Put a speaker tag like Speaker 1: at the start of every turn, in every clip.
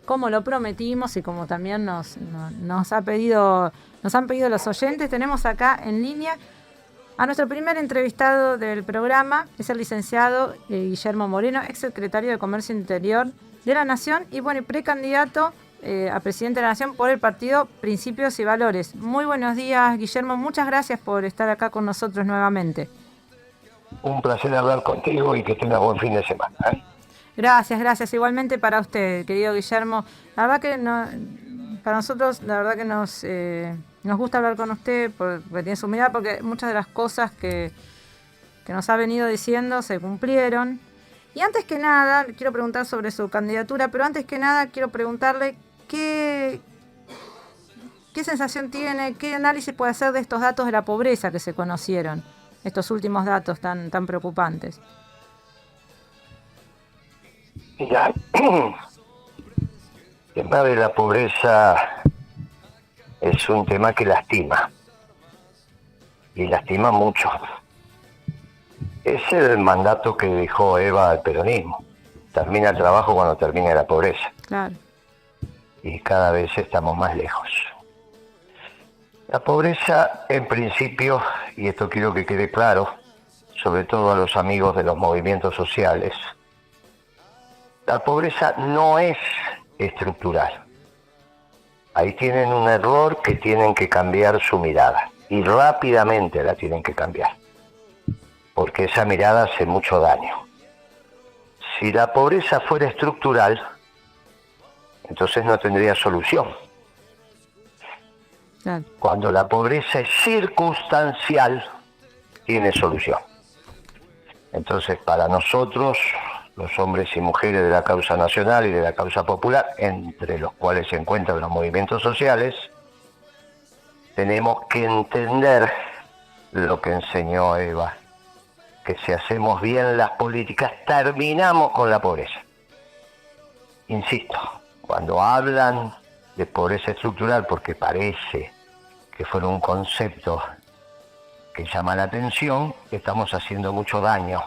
Speaker 1: como lo prometimos y como también nos han pedido los oyentes, tenemos acá en línea a nuestro primer entrevistado del programa. Es el licenciado Guillermo Moreno, ex secretario de Comercio Interior de la Nación y precandidato a presidente de la Nación por el partido Principios y Valores. Muy buenos días, Guillermo. Muchas gracias por estar acá con nosotros nuevamente.
Speaker 2: Un placer hablar contigo y que tengas buen fin de semana.
Speaker 1: Gracias. Igualmente para usted, querido Guillermo. La verdad que para nosotros, la verdad que nos gusta hablar con usted porque tiene su mirada, porque muchas de las cosas que nos ha venido diciendo se cumplieron. Y antes que nada, quiero preguntar sobre su candidatura, pero antes que nada quiero preguntarle qué sensación tiene, qué análisis puede hacer de estos datos de la pobreza que se conocieron, estos últimos datos tan preocupantes.
Speaker 2: Mira, el tema de la pobreza es un tema que lastima, y lastima mucho. Es el mandato que dejó Eva al peronismo. Termina el trabajo cuando termina la pobreza.
Speaker 1: Claro.
Speaker 2: Y cada vez estamos más lejos. La pobreza, en principio, y esto quiero que quede claro, sobre todo a los amigos de los movimientos sociales, la pobreza no es estructural. Ahí tienen un error que tienen que cambiar su mirada. Y rápidamente la tienen que cambiar. Porque esa mirada hace mucho daño. Si la pobreza fuera estructural, entonces no tendría solución.
Speaker 1: Claro.
Speaker 2: Cuando la pobreza es circunstancial, tiene solución. Entonces, para nosotros, los hombres y mujeres de la causa nacional y de la causa popular, entre los cuales se encuentran los movimientos sociales, tenemos que entender lo que enseñó Eva, que si hacemos bien las políticas, terminamos con la pobreza. Insisto, cuando hablan de pobreza estructural, porque parece que fuera un concepto que llama la atención, estamos haciendo mucho daño.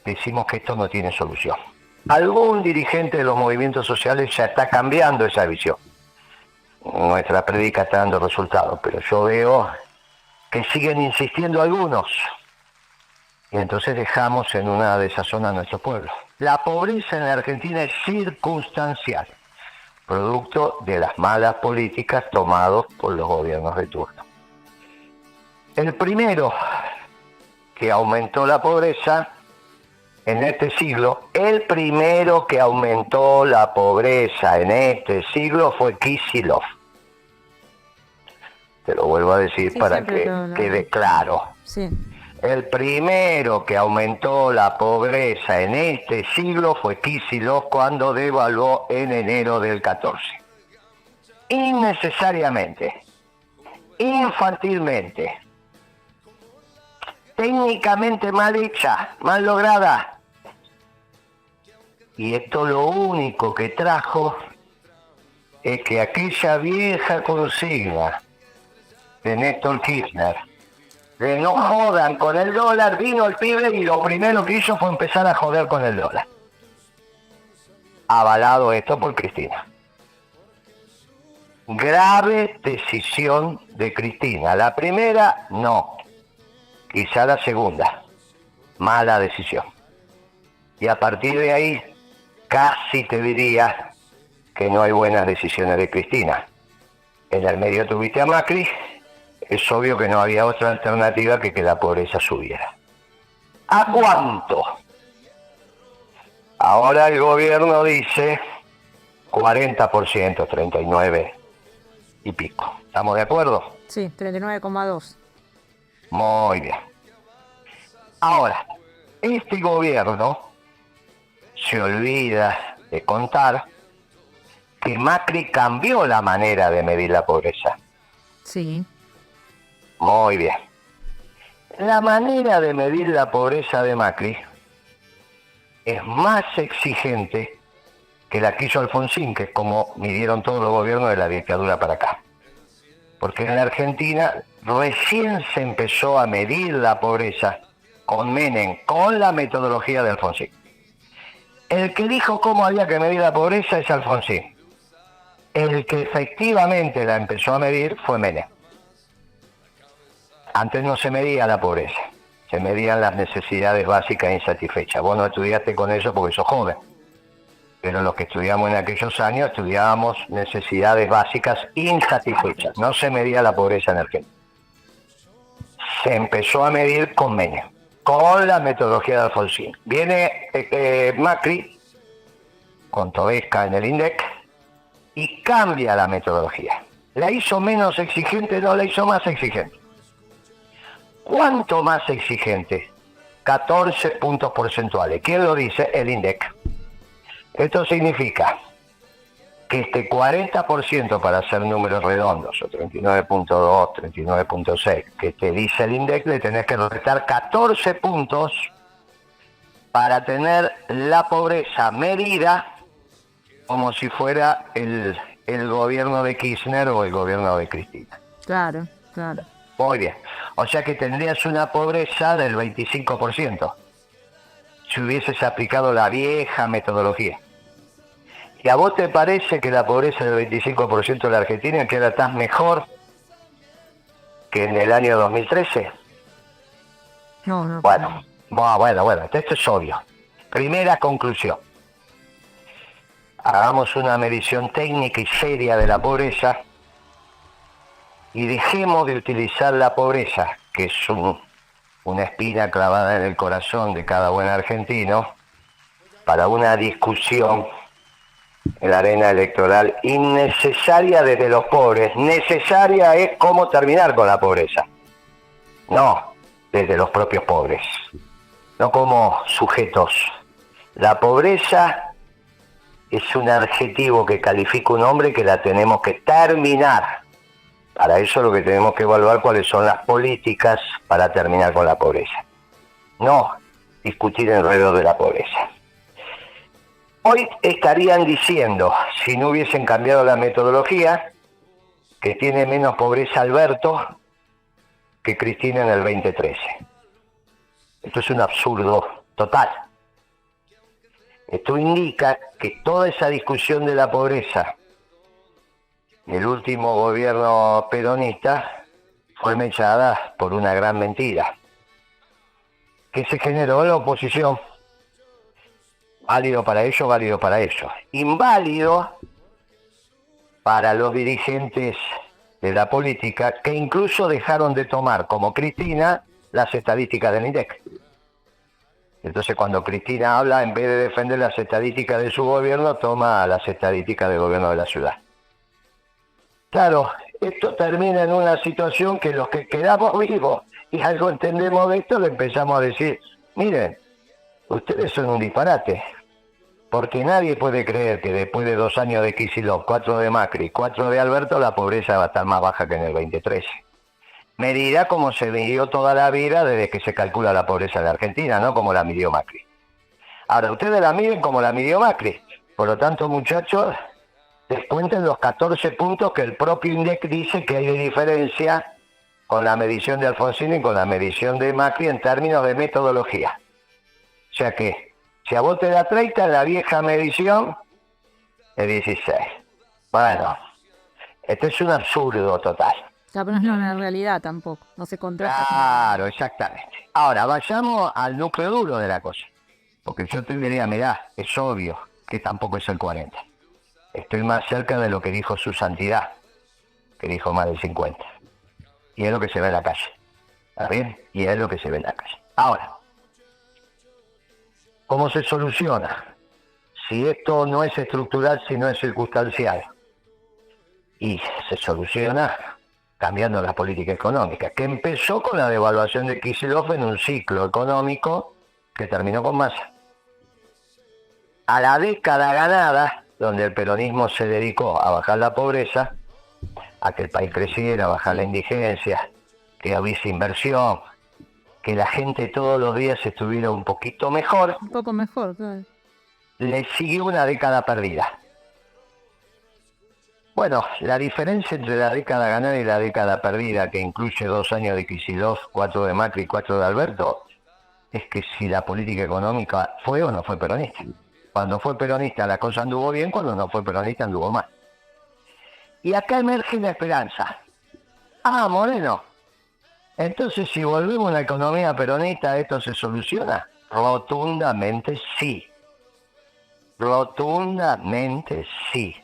Speaker 2: Decimos que esto no tiene solución. Algún dirigente de los movimientos sociales ya está cambiando esa visión. Nuestra prédica está dando resultados, pero yo veo que siguen insistiendo algunos. Y entonces dejamos en una desazón a nuestro pueblo. La pobreza en la Argentina es circunstancial, producto de las malas políticas tomadas por los gobiernos de turno. El primero que aumentó la pobreza en este siglo, fue Kicillof. Te lo vuelvo a decir para que quede claro.
Speaker 1: Sí.
Speaker 2: El primero que aumentó la pobreza en este siglo fue Kicillof cuando devaluó en enero del 14. Innecesariamente, infantilmente, técnicamente mal hecha, mal lograda. Y esto lo único que trajo es que aquella vieja consigna de Néstor Kirchner, de no jodan con el dólar, vino el pibe y lo primero que hizo fue empezar a joder con el dólar. Avalado esto por Cristina. Grave decisión de Cristina. La primera, no. Quizá la segunda. Mala decisión. Y a partir de ahí, casi te diría que no hay buenas decisiones de Cristina. En el medio tuviste a Macri. Es obvio que no había otra alternativa que la pobreza subiera. ¿A cuánto? Ahora el gobierno dice 40%, 39 y pico. ¿Estamos de acuerdo?
Speaker 1: Sí, 39,2.
Speaker 2: Muy bien. Ahora, este gobierno se olvida de contar que Macri cambió la manera de medir la pobreza.
Speaker 1: Sí.
Speaker 2: Muy bien. La manera de medir la pobreza de Macri es más exigente que la que hizo Alfonsín, que es como midieron todos los gobiernos de la dictadura para acá. Porque en la Argentina recién se empezó a medir la pobreza con Menem, con la metodología de Alfonsín. El que dijo cómo había que medir la pobreza es Alfonsín. El que efectivamente la empezó a medir fue Menem. Antes no se medía la pobreza, se medían las necesidades básicas insatisfechas. Vos no estudiaste con eso porque sos joven, pero los que estudiamos en aquellos años estudiábamos necesidades básicas insatisfechas. No se medía la pobreza energética. Se empezó a medir con Menem, con la metodología de Alfonsín. Viene Macri, con Tobesca en el INDEC, y cambia la metodología. ¿La hizo menos exigente? No, la hizo más exigente. ¿Cuánto más exigente? 14 puntos porcentuales. ¿Quién lo dice? El INDEC. Esto significa que este 40%, para hacer números redondos, o 39.2, 39.6, que te dice el INDEC, le tenés que restar 14 puntos para tener la pobreza medida como si fuera el gobierno de Kirchner o el gobierno de Cristina.
Speaker 1: Claro, claro.
Speaker 2: Muy bien. O sea que tendrías una pobreza del 25%, si hubieses aplicado la vieja metodología. ¿Y a vos te parece que la pobreza del 25% de la Argentina queda tan mejor que en el año 2013?
Speaker 1: No.
Speaker 2: Bueno, esto es obvio. Primera conclusión. Hagamos una medición técnica y seria de la pobreza y dejemos de utilizar la pobreza, que es una espina clavada en el corazón de cada buen argentino, para una discusión en la arena electoral innecesaria desde los pobres. Necesaria es cómo terminar con la pobreza, no desde los propios pobres, no como sujetos. La pobreza es un adjetivo que califica un hombre que la tenemos que terminar. Para eso lo que tenemos que evaluar cuáles son las políticas para terminar con la pobreza, no discutir alrededor de la pobreza. Hoy estarían diciendo, si no hubiesen cambiado la metodología, que tiene menos pobreza Alberto que Cristina en el 2013. Esto es un absurdo total. Esto indica que toda esa discusión de la pobreza del último gobierno peronista fue mechada por una gran mentira que se generó en la oposición. Válido para ellos, válido para ellos. Inválido para los dirigentes de la política, que incluso dejaron de tomar, como Cristina, las estadísticas del INDEC. Entonces, cuando Cristina habla, en vez de defender las estadísticas de su gobierno, toma las estadísticas del gobierno de la ciudad. Claro, esto termina en una situación que los que quedamos vivos y algo entendemos de esto, le empezamos a decir, miren, ustedes son un disparate, porque nadie puede creer que después de 2 años de Kicillof, 4 de Macri, 4 de Alberto, la pobreza va a estar más baja que en el 2013. Medirá como se midió toda la vida desde que se calcula la pobreza en la Argentina, no como la midió Macri. Ahora, ustedes la miden como la midió Macri. Por lo tanto, muchachos, descuenten los 14 puntos que el propio INDEC dice que hay de diferencia con la medición de Alfonsín y con la medición de Macri en términos de metodología. O sea que, si a vos te da 30, la vieja medición es 16. Bueno, esto es un absurdo total.
Speaker 1: Ya, pero no es una realidad tampoco, no se contrasta.
Speaker 2: Claro, exactamente. Ahora, vayamos al núcleo duro de la cosa. Porque yo te diría, mirá, es obvio que tampoco es el 40. Estoy más cerca de lo que dijo su santidad, que dijo más del 50. Y es lo que se ve en la calle. ¿Está bien? Y es lo que se ve en la calle. Ahora, ¿cómo se soluciona? Si esto no es estructural, sino es circunstancial. Y se soluciona cambiando la política económica, que empezó con la devaluación de Kicillof en un ciclo económico que terminó con Massa. A la década ganada, donde el peronismo se dedicó a bajar la pobreza, a que el país creciera, a bajar la indigencia, que hubiese inversión, que la gente todos los días estuviera un poquito mejor.
Speaker 1: Un poco mejor, claro.
Speaker 2: Le siguió una década perdida. Bueno, la diferencia entre la década ganada y la década perdida, que incluye 2 años de Kicillof, 4 de Macri y 4 de Alberto, es que si la política económica fue o no fue peronista. Cuando fue peronista la cosa anduvo bien, cuando no fue peronista anduvo mal. Y acá emerge la esperanza. Ah, Moreno, entonces si volvemos a una economía peronista, ¿esto se soluciona? Rotundamente sí. Rotundamente sí.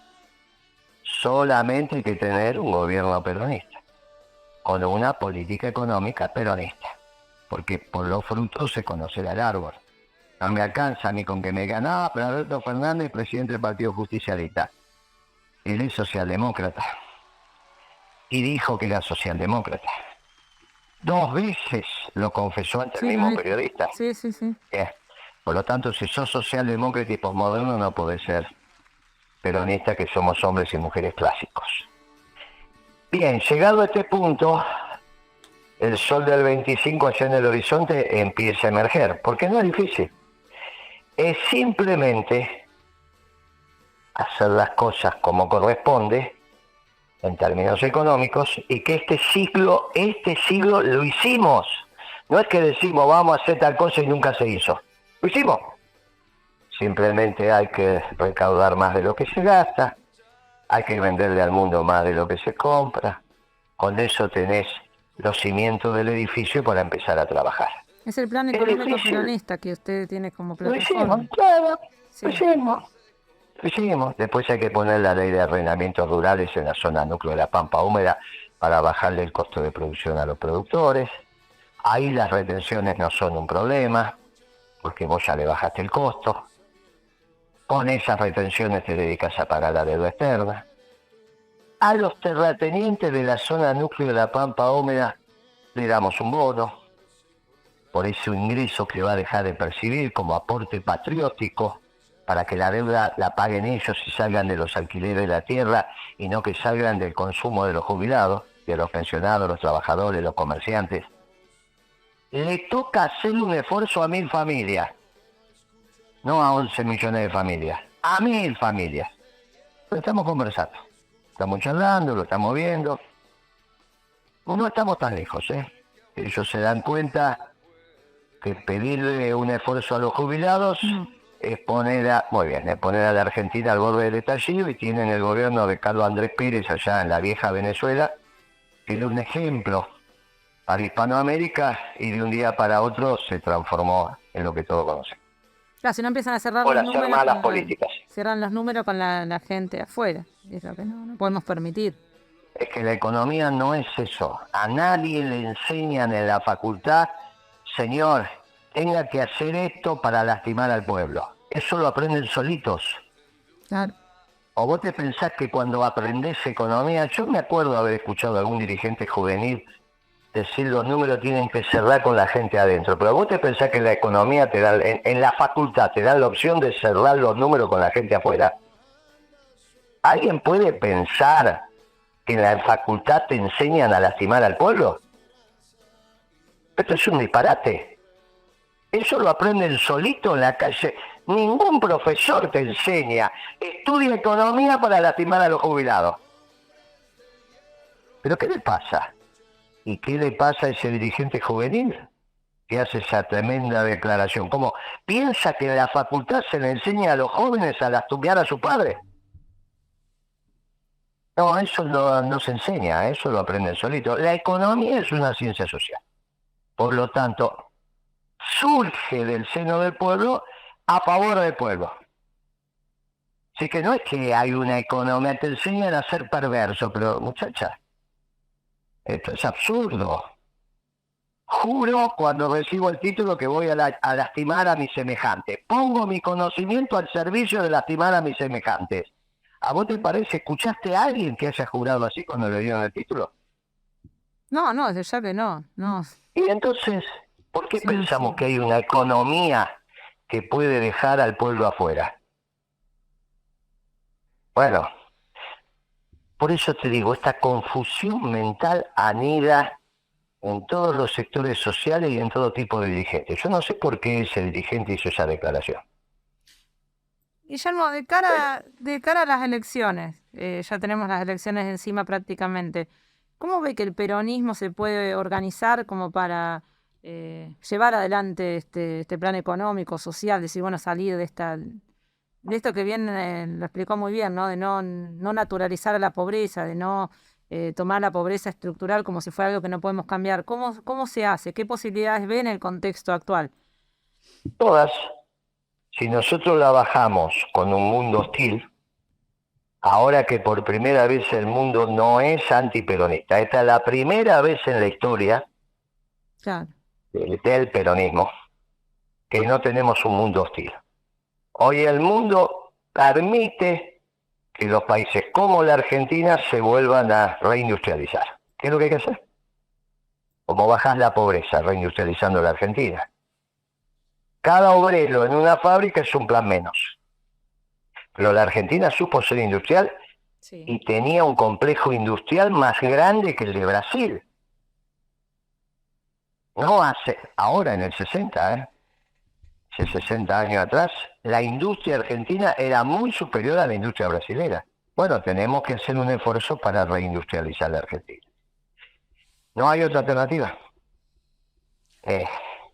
Speaker 2: Solamente hay que tener un gobierno peronista, con una política económica peronista, porque por los frutos se conocerá el árbol. No me alcanza ni con que me digan, pero Alberto Fernández, presidente del Partido Justicialista. Él es socialdemócrata. Y dijo que era socialdemócrata. 2 veces lo confesó ante el mismo periodista.
Speaker 1: Sí.
Speaker 2: Por lo tanto, si sos socialdemócrata y posmoderno, no podés ser peronista, que somos hombres y mujeres clásicos. Bien, llegado a este punto, el sol del 25 allá en el horizonte empieza a emerger, porque no es difícil. Es simplemente hacer las cosas como corresponde, en términos económicos, y que este siglo lo hicimos. No es que decimos vamos a hacer tal cosa y nunca se hizo. Lo hicimos. Simplemente hay que recaudar más de lo que se gasta, hay que venderle al mundo más de lo que se compra. Con eso tenés los cimientos del edificio para empezar a trabajar.
Speaker 1: Es el plan económico peronista que usted tiene como plataforma.
Speaker 2: Lo hicimos, claro, sí. Lo hicimos. Después hay que poner la ley de arrendamientos rurales en la zona núcleo de la Pampa Húmeda para bajarle el costo de producción a los productores. Ahí las retenciones no son un problema, porque vos ya le bajaste el costo. Con esas retenciones te dedicas a pagar la deuda externa. A los terratenientes de la zona núcleo de la Pampa Húmeda le damos un bono por ese ingreso que va a dejar de percibir como aporte patriótico, para que la deuda la paguen ellos y salgan de los alquileres de la tierra y no que salgan del consumo de los jubilados, de los pensionados, los trabajadores, los comerciantes. Le toca hacer un esfuerzo a 1000 familias, no a 11 millones de familias, a 1000 familias. Lo estamos conversando, estamos charlando, lo estamos viendo. No estamos tan lejos, ¿eh? Ellos se dan cuenta que pedirle un esfuerzo a los jubilados es poner a la Argentina al borde del estallido, y tienen el gobierno de Carlos Andrés Pérez allá en la vieja Venezuela, que era un ejemplo para Hispanoamérica, y de un día para otro se transformó en lo que todos conocen.
Speaker 1: Claro, si no empiezan a cerrar los números, malas políticas. Cierran los números con la gente afuera. Es lo que no podemos permitir.
Speaker 2: Es que la economía no es eso. A nadie le enseñan en la facultad, señor, tenga que hacer esto para lastimar al pueblo. Eso lo aprenden solitos.
Speaker 1: Claro.
Speaker 2: O vos te pensás que cuando aprendés economía, yo me acuerdo haber escuchado a algún dirigente juvenil decir los números tienen que cerrar con la gente adentro, pero vos te pensás que la economía te da, en la facultad te da la opción de cerrar los números con la gente afuera. ¿Alguien puede pensar que en la facultad te enseñan a lastimar al pueblo? Esto es un disparate. Eso lo aprenden solito en la calle. Ningún profesor te enseña. Estudia economía para lastimar a los jubilados. ¿Pero qué le pasa? ¿Y qué le pasa a ese dirigente juvenil que hace esa tremenda declaración? ¿Cómo piensa que en la facultad se le enseña a los jóvenes a lastimear a su padre? No, eso no se enseña, eso lo aprenden solito. La economía es una ciencia social. Por lo tanto, surge del seno del pueblo a favor del pueblo. Así que no es que hay una economía, te enseñan a ser perverso, pero muchacha, esto es absurdo. Juro cuando recibo el título que voy a lastimar a mis semejantes. Pongo mi conocimiento al servicio de lastimar a mis semejantes. ¿A vos te parece, escuchaste a alguien que haya jurado así cuando le dieron el título?
Speaker 1: No, ya que no.
Speaker 2: Y entonces, ¿por qué pensamos que hay una economía que puede dejar al pueblo afuera? Bueno, por eso te digo, esta confusión mental anida en todos los sectores sociales y en todo tipo de dirigentes. Yo no sé por qué ese dirigente hizo esa declaración.
Speaker 1: Guillermo, de cara a las elecciones, ya tenemos las elecciones encima prácticamente, ¿cómo ve que el peronismo se puede organizar como para llevar adelante este plan económico, social, decir, bueno, salir de de esto que bien lo explicó muy bien, ¿no? De no naturalizar a la pobreza, de no tomar la pobreza estructural como si fuera algo que no podemos cambiar. ¿Cómo se hace? ¿Qué posibilidades ve en el contexto actual?
Speaker 2: Todas, si nosotros la bajamos con un mundo hostil, ahora que por primera vez el mundo no es antiperonista, esta es la primera vez en la historia
Speaker 1: Claro,
Speaker 2: del peronismo que no tenemos un mundo hostil. Hoy el mundo permite que los países como la Argentina se vuelvan a reindustrializar. ¿Qué es lo que hay que hacer? ¿Cómo bajas la pobreza reindustrializando la Argentina? Cada obrero en una fábrica es un plan menos. Pero la Argentina supo ser industrial
Speaker 1: sí.
Speaker 2: y tenía un complejo industrial más grande que el de Brasil. No hace, ahora en el 60, hace 60 años atrás, la industria argentina era muy superior a la industria brasilera. Bueno, tenemos que hacer un esfuerzo para reindustrializar la Argentina. No hay otra alternativa.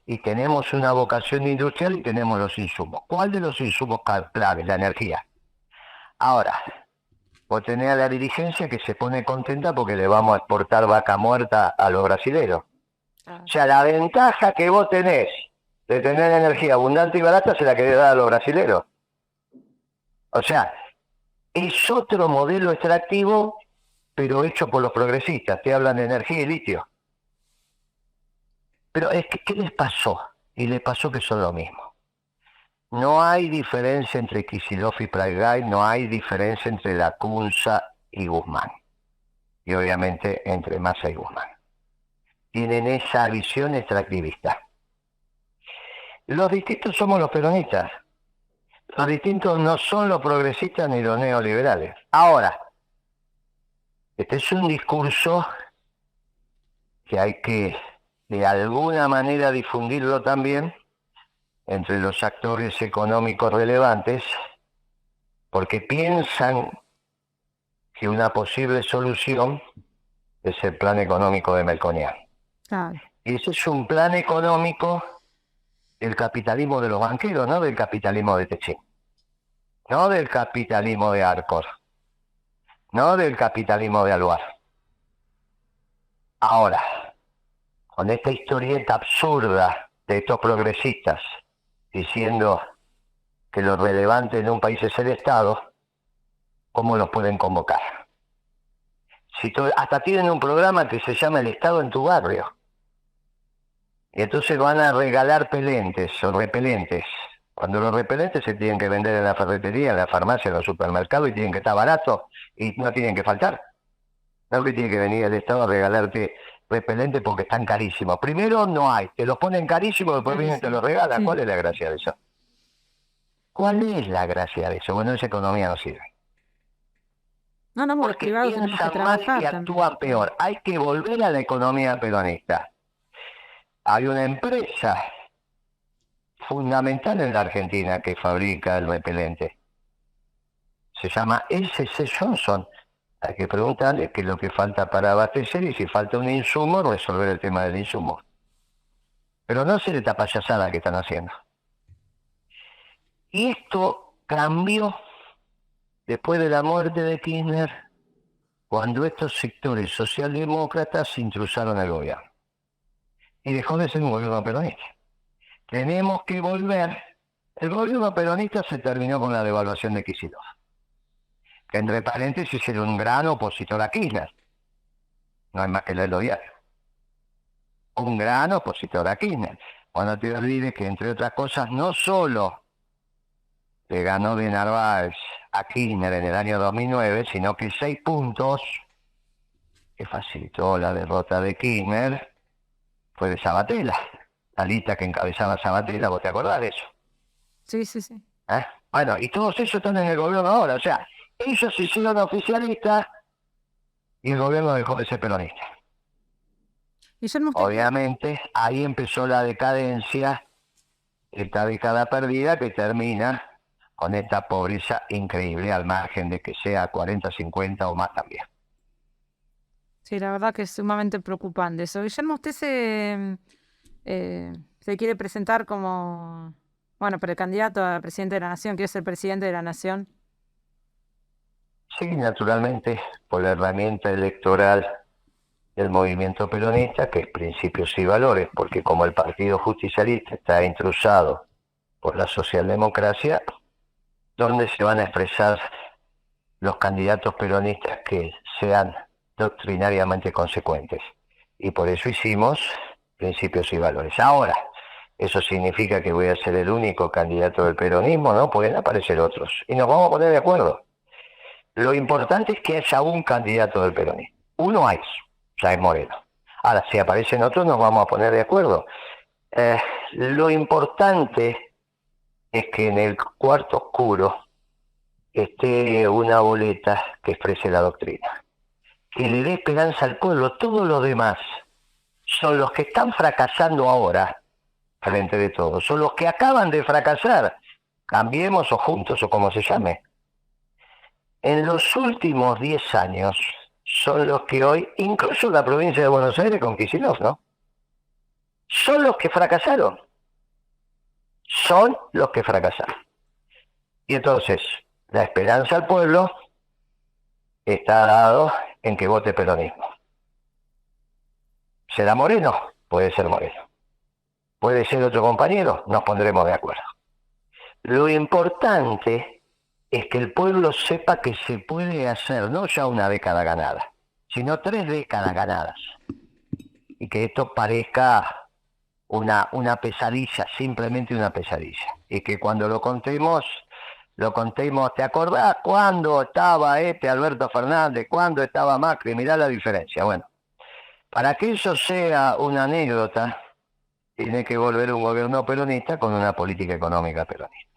Speaker 2: Y tenemos una vocación industrial y tenemos los insumos. ¿Cuál de los insumos clave? La energía. Ahora, vos tenés a la dirigencia que se pone contenta porque le vamos a exportar vaca muerta a los brasileros. O sea, la ventaja que vos tenés de tener energía abundante y barata se la querés dar a los brasileros. O sea, es otro modelo extractivo, pero hecho por los progresistas. Te hablan de energía y litio. Pero es que, ¿qué les pasó? Y les pasó que son lo mismo. No hay diferencia entre Kicillof y Pratgay, no hay diferencia entre Lacunza y Guzmán. Y obviamente entre Massa y Guzmán. Tienen esa visión extractivista. Los distintos somos los peronistas. Los distintos no son los progresistas ni los neoliberales. Ahora, este es un discurso que hay que de alguna manera difundirlo también entre los actores económicos relevantes, porque piensan que una posible solución es el plan económico de Melconian.
Speaker 1: Claro.
Speaker 2: Y ese es un plan económico del capitalismo de los banqueros, no del capitalismo de Techín, no del capitalismo de Arcor, no del capitalismo de Aluar. Ahora, con esta historieta absurda de estos progresistas diciendo que lo relevante en un país es el Estado, ¿cómo los pueden convocar? Si hasta tienen un programa que se llama El Estado en tu barrio. Y entonces van a regalar pelentes o repelentes. Cuando los repelentes se tienen que vender en la ferretería, en la farmacia, en los supermercados y tienen que estar baratos y no tienen que faltar. No que tiene que venir el Estado a regalarte repelentes porque están carísimos. Primero no hay, te los ponen carísimos, después vienen y te los regalan.
Speaker 1: Sí.
Speaker 2: ¿Cuál es la gracia de eso? ¿Cuál es la gracia de eso? Bueno, esa economía no sirve.
Speaker 1: No, los
Speaker 2: Porque
Speaker 1: privados tenemos que
Speaker 2: piensan mal y
Speaker 1: trabajar
Speaker 2: actúan
Speaker 1: también.
Speaker 2: peor. Hay que volver a la economía peronista. Hay una empresa fundamental en la Argentina que fabrica el repelente. Se llama SC Johnson. Hay que preguntarle qué es lo que falta para abastecer y si falta un insumo, resolver el tema del insumo. Pero no sé de esta payasada que están haciendo. Y esto cambió después de la muerte de Kirchner, cuando estos sectores socialdemócratas intrusaron el gobierno. Y dejó de ser un gobierno peronista. Tenemos que volver. El gobierno peronista se terminó con la devaluación de Kicillof, que entre paréntesis era un gran opositor a Kirchner. No hay más que leerlo diario. Un gran opositor a Kirchner. Cuando te olvides que, entre otras cosas, no solo le ganó de Narváez a Kirchner en el año 2009, sino que 6 puntos que facilitó la derrota de Kirchner fue de Sabatella. La lista que encabezaba Sabatella, ¿vos te acordás de eso?
Speaker 1: Sí, sí, sí.
Speaker 2: Bueno, y todos esos están en el gobierno ahora. O sea, ellos se hicieron oficialistas y el gobierno dejó de ser peronista.
Speaker 1: Guillermo,
Speaker 2: Obviamente, ahí empezó la decadencia, esta década perdida que termina con esta pobreza increíble, al margen de que sea 40, 50 o más también.
Speaker 1: sí, la verdad que es sumamente preocupante eso. Guillermo, usted se quiere presentar como Bueno, pero el candidato a presidente de la Nación, ¿quiere ser presidente de la Nación?
Speaker 2: Sí, naturalmente, por la herramienta electoral del movimiento peronista, que es principios y valores, porque como el Partido Justicialista está intrusado por la socialdemocracia, ¿dónde se van a expresar los candidatos peronistas que sean doctrinariamente consecuentes? Y por eso hicimos principios y valores. Ahora, ¿eso significa que voy a ser el único candidato del peronismo? No, pueden aparecer otros. Y nos vamos a poner de acuerdo. Lo importante es que haya un candidato del peronismo. Uno hay, ya es Moreno. Ahora, si aparecen otros, nos vamos a poner de acuerdo. Lo importante es que en el cuarto oscuro esté una boleta que exprese la doctrina, que le dé esperanza al pueblo. Todo lo demás son los que están fracasando ahora, frente de todos, son los que acaban de fracasar, Cambiemos o Juntos o como se llame. En los últimos 10 años son los que hoy, incluso la provincia de Buenos Aires con Kicillof, ¿no? Son los que fracasaron. Son los que fracasaron. Y entonces, la esperanza al pueblo está dado en que vote peronismo. ¿Será Moreno? Puede ser Moreno. ¿Puede ser otro compañero? Nos pondremos de acuerdo. Lo importante es que el pueblo sepa que se puede hacer no ya una década ganada, sino 3 décadas ganadas. Y que esto parezca una pesadilla, simplemente una pesadilla. Y que cuando lo contemos, ¿te acordás cuando estaba Alberto Fernández, cuando estaba Macri? Mirá la diferencia. Bueno, para que eso sea una anécdota, tiene que volver un gobierno peronista con una política económica peronista.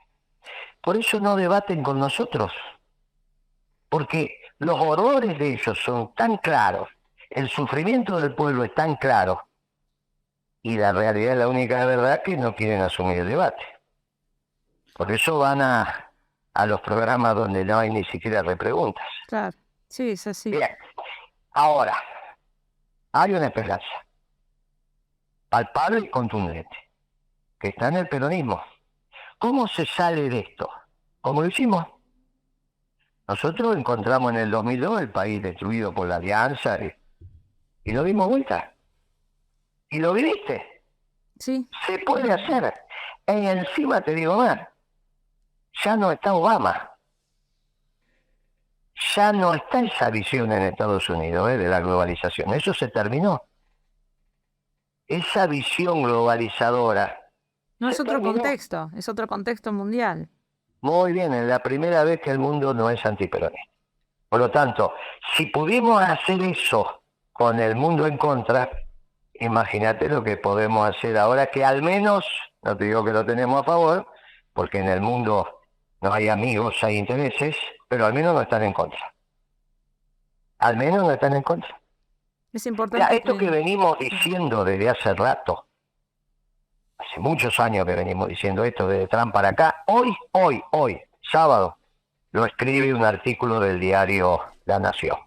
Speaker 2: Por eso no debaten con nosotros, porque los horrores de ellos son tan claros, el sufrimiento del pueblo es tan claro, y la realidad es la única verdad que no quieren asumir el debate. Por eso van a los programas donde no hay ni siquiera repreguntas.
Speaker 1: Claro, sí, es así.
Speaker 2: Bien, ahora, hay una esperanza palpable y contundente, que está en el peronismo. ¿Cómo se sale de esto? ¿Cómo lo hicimos? Nosotros encontramos en el 2002 el país destruido por la alianza y lo dimos vuelta. Y lo viviste.
Speaker 1: Sí.
Speaker 2: Se puede hacer. Y encima te digo más, ya no está Obama. Ya no está esa visión en Estados Unidos de la globalización. Eso se terminó. Esa visión globalizadora.
Speaker 1: No es otro contexto, es otro contexto mundial.
Speaker 2: Muy bien, es la primera vez que el mundo no es antiperonista. Por lo tanto, si pudimos hacer eso con el mundo en contra, imagínate lo que podemos hacer ahora, que al menos, no te digo que lo tenemos a favor, porque en el mundo no hay amigos, hay intereses, pero al menos no están en contra. Al menos no están en contra.
Speaker 1: Es importante.
Speaker 2: Mira, esto que venimos diciendo desde hace rato, hace muchos años que venimos diciendo esto desde Trump para acá, hoy, sábado, lo escribe un artículo del diario La Nación.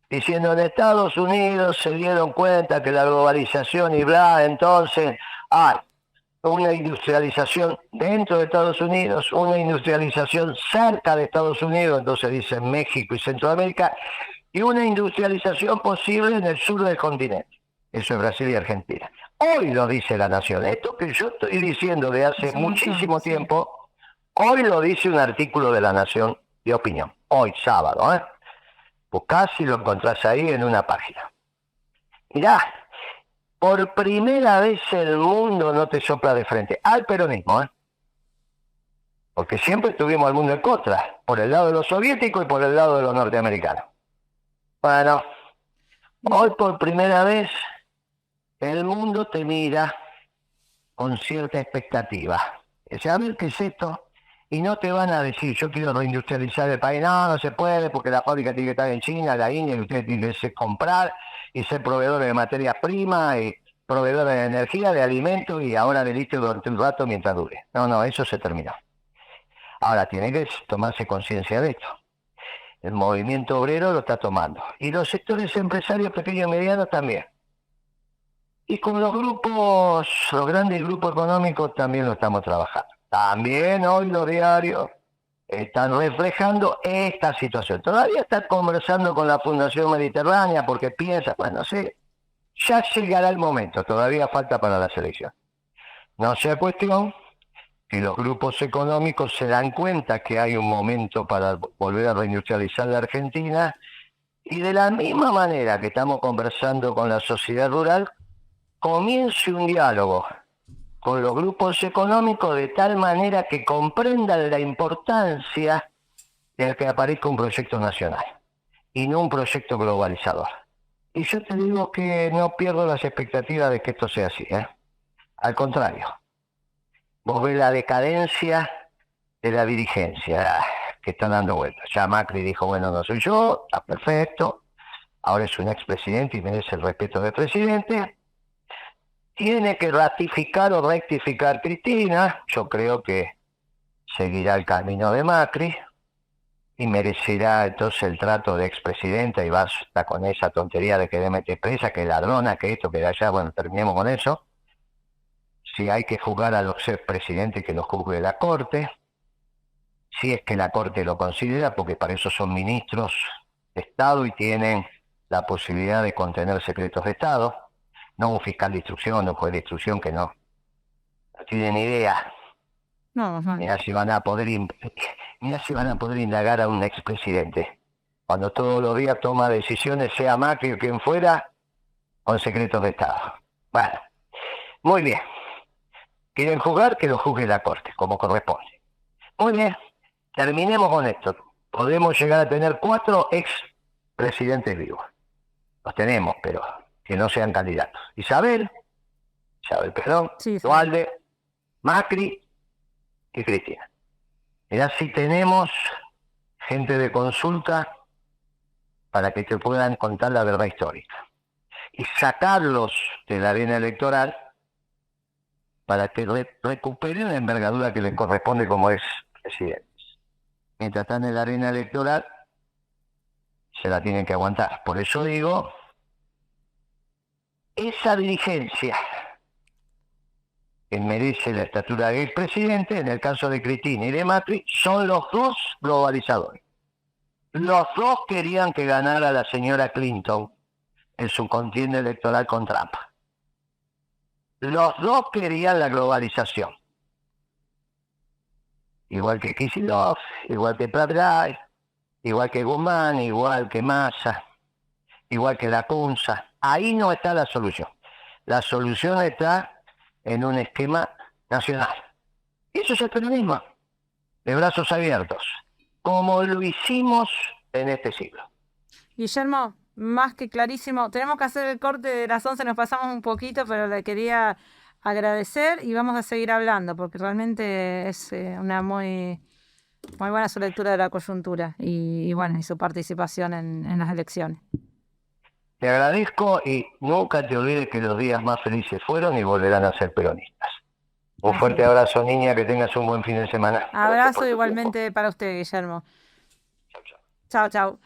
Speaker 2: Diciendo en Estados Unidos se dieron cuenta que la globalización y bla, entonces hay una industrialización dentro de Estados Unidos, una industrialización cerca de Estados Unidos, entonces dicen México y Centroamérica, y una industrialización posible en el sur del continente. Eso es Brasil y Argentina. Hoy lo dice La Nación. Esto que yo estoy diciendo de hace muchísimo tiempo, hoy lo dice un artículo de La Nación de opinión. Hoy, sábado, ¿eh? Buscás y lo encontrás ahí en una página. Mirá, por primera vez el mundo no te sopla de frente al peronismo, ¿eh? Porque siempre tuvimos al mundo en contra, por el lado de los soviéticos y por el lado de los norteamericanos. Bueno, hoy por primera vez el mundo te mira con cierta expectativa. A ver qué es esto. Y no te van a decir, yo quiero reindustrializar el país. No, no se puede porque la fábrica tiene que estar en China, la India, y ustedes tienen que comprar y ser proveedores de materias primas, y proveedores de energía, de alimentos y ahora de litio durante un rato mientras dure. No, eso se terminó. Ahora tiene que tomarse conciencia de esto. El movimiento obrero lo está tomando. Y los sectores empresarios pequeños y medianos también. Y con los grupos, los grandes grupos económicos también lo estamos trabajando. También hoy los diarios están reflejando esta situación. Todavía está conversando con la Fundación Mediterránea porque piensa, bueno, sí, ya llegará el momento, todavía falta para la selección. No sea cuestión que los grupos económicos se dan cuenta que hay un momento para volver a reindustrializar la Argentina y de la misma manera que estamos conversando con la sociedad rural, comience un diálogo con los grupos económicos de tal manera que comprendan la importancia de que aparezca un proyecto nacional y no un proyecto globalizador. Y yo te digo que no pierdo las expectativas de que esto sea así, ¿eh? Al contrario, vos ves la decadencia de la dirigencia que está dando vueltas. Ya Macri dijo, bueno, no soy yo, está perfecto, ahora es un expresidente y merece el respeto del presidente. Tiene que ratificar o rectificar Cristina, yo creo que seguirá el camino de Macri y merecerá entonces el trato de expresidenta y basta con esa tontería de que le mete presa, que ladrona, que esto, que de allá, bueno, terminemos con eso. Si hay que juzgar a los expresidentes, que los juzgue la Corte, si es que la Corte lo considera, porque para eso son ministros de Estado y tienen la posibilidad de contener secretos de Estado, no un fiscal de instrucción, un juez de instrucción que no tienen idea.
Speaker 1: No, no.
Speaker 2: Mira si van a poder mira si van a poder indagar a un expresidente cuando todos los días toma decisiones, sea Macri o quien fuera, con secretos de Estado. Bueno, muy bien. ¿Quieren juzgar? Que lo juzgue la Corte, como corresponde. Muy bien, terminemos con esto. Podemos llegar a tener 4 expresidentes vivos. Los tenemos, pero que no sean candidatos. Isabel Perón,
Speaker 1: Sí,
Speaker 2: Dualde, Macri y Cristina. Mirá si tenemos gente de consulta para que te puedan contar la verdad histórica. Y sacarlos de la arena electoral para que recuperen la envergadura que les corresponde como expresidentes. Mientras están en la arena electoral, se la tienen que aguantar. Por eso digo, esa dirigencia que merece la estatura del expresidente, en el caso de Cristina y de Macri, son los dos globalizadores. Los dos querían que ganara la señora Clinton en su contienda electoral con Trump. Los dos querían la globalización. Igual que Kicillof, igual que Pradray, igual que Guzmán, igual que Massa, igual que Lacunza. Ahí no está la solución. La solución está en un esquema nacional. Y eso es el peronismo, de brazos abiertos, como lo hicimos en este siglo.
Speaker 1: Guillermo, más que clarísimo. Tenemos que hacer el corte de las 11, nos pasamos un poquito, pero le quería agradecer y vamos a seguir hablando, porque realmente es una muy, muy buena su lectura de la coyuntura y bueno, y su participación en las elecciones.
Speaker 2: Te agradezco y nunca te olvides que los días más felices fueron y volverán a ser peronistas. Un fuerte abrazo, niña, que tengas un buen fin de semana.
Speaker 1: Abrazo igualmente para usted, Guillermo.
Speaker 2: Chau, chau.
Speaker 1: Chao, chao.